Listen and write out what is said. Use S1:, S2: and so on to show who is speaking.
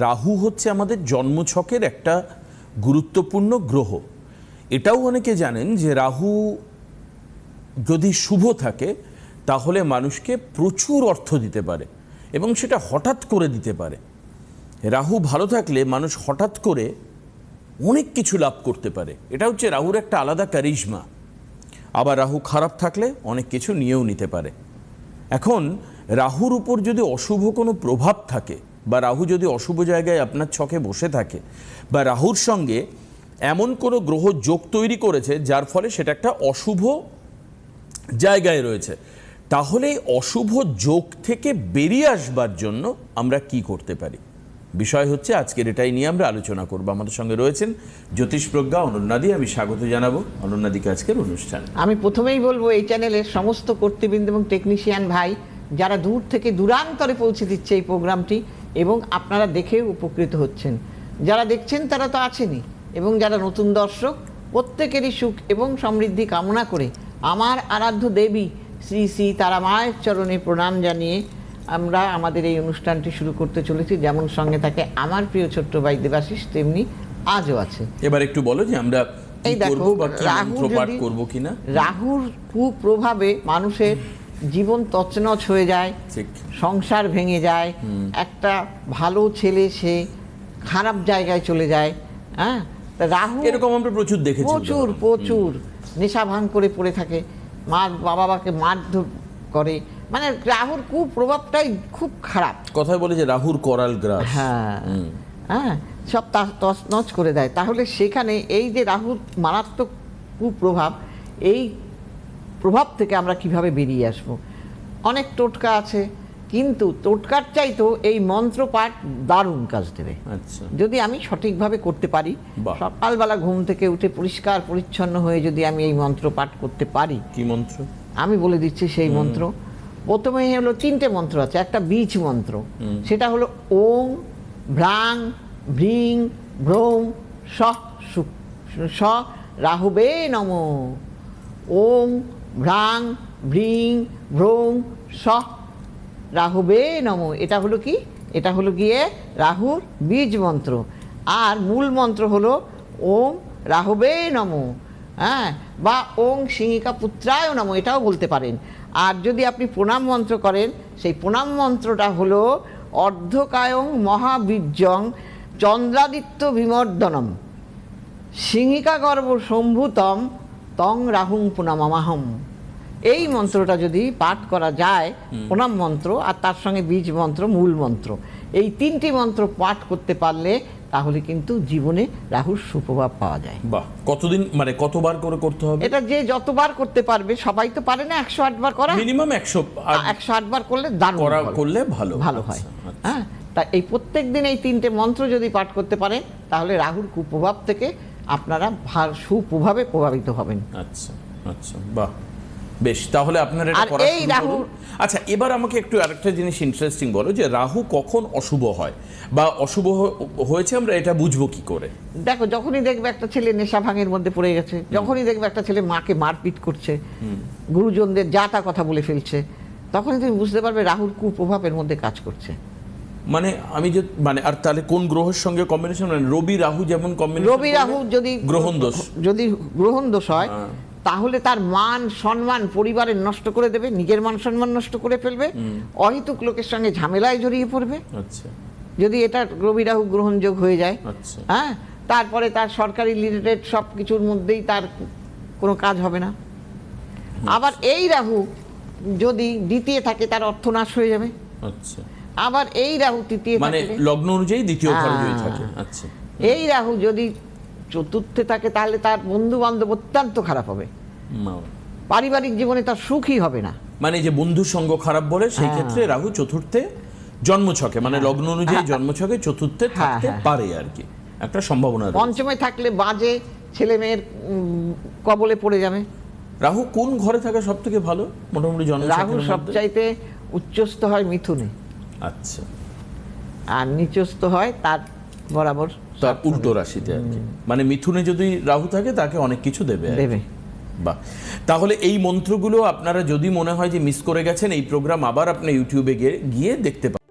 S1: রাহু হচ্ছে আমাদের জন্মছকের একটা গুরুত্বপূর্ণ গ্রহ। এটাও অনেকে জানেন যে রাহু যদি শুভ থাকে তাহলে মানুষকে প্রচুর অর্থ দিতে পারে এবং সেটা হঠাৎ করে দিতে পারে। রাহু ভালো থাকলে মানুষ হঠাৎ করে অনেক কিছু লাভ করতে পারে, এটা হচ্ছে রাহুর একটা আলাদা ক্যারিশমা। আবার রাহু খারাপ থাকলে অনেক কিছু নিয়েও নিতে পারে। এখন রাহুর উপর যদি অশুভ কোনো প্রভাব থাকে বা রাহু যদি অশুভ জায়গায় আপনার ছকে বসে থাকে বা রাহুর সঙ্গে এমন কোনো গ্রহ যোগ তৈরি করেছে যার ফলে সেটা একটা অশুভ জায়গায় রয়েছে, তাহলে অশুভ যোগ থেকে বেরিয়ে আসবার জন্য আমরা কি করতে পারি, বিষয় হচ্ছে আজকের এটাই নিয়ে আমরা আলোচনা করব। আমাদের সঙ্গে রয়েছেন জ্যোতিষপ্রজ্ঞা অনন্যাদি। আমি স্বাগত জানাবো অনন্যাদিকে আজকের অনুষ্ঠান।
S2: আমি প্রথমেই বলবো এই চ্যানেলের সমস্ত কর্তৃবৃন্দ এবং টেকনিশিয়ান ভাই যারা দূর থেকে দূরান্তরে পৌঁছে দিচ্ছে এই প্রোগ্রামটি এবং আপনারা দেখে উপকৃত হচ্ছেন, যারা দেখছেন তারা তো আছেনই, এবং যারা নতুন দর্শক প্রত্যেকেরই সুখ এবং সমৃদ্ধি কামনা করে আমার আরাধ্য দেবী শ্রী শ্রী তারা মায়ের চরণে প্রণাম জানিয়ে আমরা আমাদের এই অনুষ্ঠানটি শুরু করতে চলেছি। যেমন সঙ্গে থাকে আমার প্রিয় ছোট্ট ভাই দেবাশিস, তেমনি আজও আছে।
S1: এবার একটু বলো যে আমরা
S2: এই দেখো, রাহুর কুপ্রভাবে মানুষের জীবন তছনছ হয়ে যায়, সংসার ভেঙে যায়, একটা ভালো ছেলে সে খারাপ জায়গায় চলে যায়। হ্যাঁ, রাহু এরকম আমরা প্রচুর দেখেছি, প্রচুর নেশা ভাঙ করে পড়ে থাকে, মা বাবাকে মারধর করে, মানে রাহুর কুপ্রভাবটাই খুব খারাপ।
S1: কথায় বলে যে রাহুর করাল গ্রাস,
S2: হ্যাঁ হ্যাঁ, সব তছনছ করে দেয়। তাহলে সেখানে এই যে রাহুর মারাত্মক কুপ্রভাব, এই প্রভাব থেকে আমরা কিভাবে বেরিয়ে আসব? অনেক টোটকা আছে, কিন্তু টোটকার চাইতো এই মন্ত্রপাঠ দারুণ কাজ দেবে।
S1: আচ্ছা,
S2: যদি আমি সঠিকভাবে করতে পারি, সকালবেলা ঘুম থেকে উঠে পরিষ্কার পরিচ্ছন্ন হয়ে যদি আমি এই মন্ত্র পাঠ করতে পারি।
S1: কি মন্ত্র? আমি
S2: বলে দিচ্ছি সেই মন্ত্র। প্রথমে হলো 3টে মন্ত্র আছে, একটা বীজ মন্ত্র, সেটা হলো ওং ভ্রাং ভ্রিং ভ্রৌং স রাহুবে নমঃ। ওং ভ্রাং ভ্রিং ভ্রৌং স রাহুবে নমঃ। এটা হলো কি? এটা হলো গিয়ে রাহুর বীজ মন্ত্র। আর মূল মন্ত্র হলো ওং রাহুবে নমঃ, হ্যাঁ, বা ওং সিংহিকা পুত্রায় নমঃ, এটাও বলতে পারেন। আর যদি আপনি প্রণাম মন্ত্র করেন, সেই প্রণাম মন্ত্রটা হলো অর্ধকায়ং মহাবীর্যং চন্দ্রাদিত্য বিমর্দনম সিংহিকা গর্ভ সম্ভূতম তং রাহুং পুনমামাহম। এই মন্ত্রটা যদি পাঠ করা যায়, প্রণাম মন্ত্র আর তার সঙ্গে বীজ মন্ত্র, মূল মন্ত্র, এই 3টি মন্ত্র পাঠ করতে পারলে তাহলে কিন্তু জীবনে রাহুর সুপ্রভাব পাওয়া যায়।
S1: বাহ, কতদিন মানে কতবার করে করতে হবে?
S2: এটা যে যতবার করতে পারবে, সবাই তো পারে না 108 বার করা,
S1: মিনিমাম 108
S2: বার করলে দারুণ
S1: করলে ভালো
S2: হয়। হ্যাঁ, তা এই প্রত্যেক দিন এই 3টে মন্ত্র যদি পাঠ করতে পারেন তাহলে রাহুর কুপ্রভাব থেকে আপনারা সুপ্রভাবে প্রভাবিত হবেন।
S1: আচ্ছা আচ্ছা, বাহ, বেশ, তাহলে আপনারা এটা করা শুরু করুন। আচ্ছা, এবার আমাকে একটু আরেকটা জিনিস ইন্টারেস্টিং বলো যে রাহু কখন অশুভ হয় বা অশুভ হয়েছে আমরা এটা বুঝবো কি করে?
S2: দেখো, যখনই দেখবে একটা ছেলে নেশা ভাঙের মধ্যে পড়ে গেছে, যখনই দেখবে একটা ছেলে মাকে মারপিট করছে, গুরুজনদের যা তা কথা বলে ফেলছে, তখনই তুমি বুঝতে পারবে রাহুর কুপ্রভাবের মধ্যে কাজ করছে।
S1: মানে আমি যে মানে আর তাহলে কোন গ্রহের সঙ্গে কম্বিনেশন? মানে রবি রাহু যেমন কম্বিনেশন,
S2: রবি রাহু যদি গ্রহণ দোষ হয় তাহলে তার মান সম্মান পরিবারের নষ্ট করে দেবে, নিজের মান সম্মান নষ্ট করে ফেলবে, অহেতুক লোকের সঙ্গে ঝামেলায় জড়িয়ে পড়বে।
S1: আচ্া,
S2: যদি এটা রবি রাহু গ্রহণযোগ হয়ে যায়, হ্যাঁ, তারপরে তার সরকারি রিলেটেড সব কিছুর মধ্যেই তার কোনো কাজ হবে না। আবার এই রাহু যদি দ্বিতীয় থাকে তার অর্থনাশ হয়ে যাবে।
S1: আচ্ছা,
S2: আবার এই রাহু তৃতীয়
S1: মানে লগ্ন অনুযায়ী দ্বিতীয় ঘরে যদি থাকে। আচ্ছা,
S2: এই রাহু যদি চতুর্থে থাকে তাহলে তার বন্ধু বান্ধব অত্যন্ত খারাপ হবে, পারিবারিক জীবনে তার সুখই হবে না।
S1: মানে যে বন্ধু সঙ্গ খারাপ বলে, সেই ক্ষেত্রে রাহু চতুর্থে জন্মছকে মানে লগ্ন অনুযায়ী জন্মছকে চতুর্থে থাকতে পারে আর কি, একটা সম্ভাবনা।
S2: পঞ্চমে থাকলে বাজে ছেলে মেয়ের কবলে পড়ে যাবে।
S1: রাহু কোন ঘরে থাকা সব থেকে ভালো মোটামুটি?
S2: রাহু সবচাইতে উচ্চস্থ হয় মিথুনে।
S1: আচ্ছা,
S2: আর নিচস্থ হয় তার বরাবর
S1: তার উল্টো রাশিতে আর কি। মানে মিথুনে যদি রাহু থাকে তাকে অনেক কিছু দেবে। বাহ, তাহলে এই মন্ত্রগুলো আপনারা যদি মনে হয় যে মিস করে গেছেন, এই প্রোগ্রাম আবার আপনি ইউটিউবে গিয়ে দেখতে পারেন।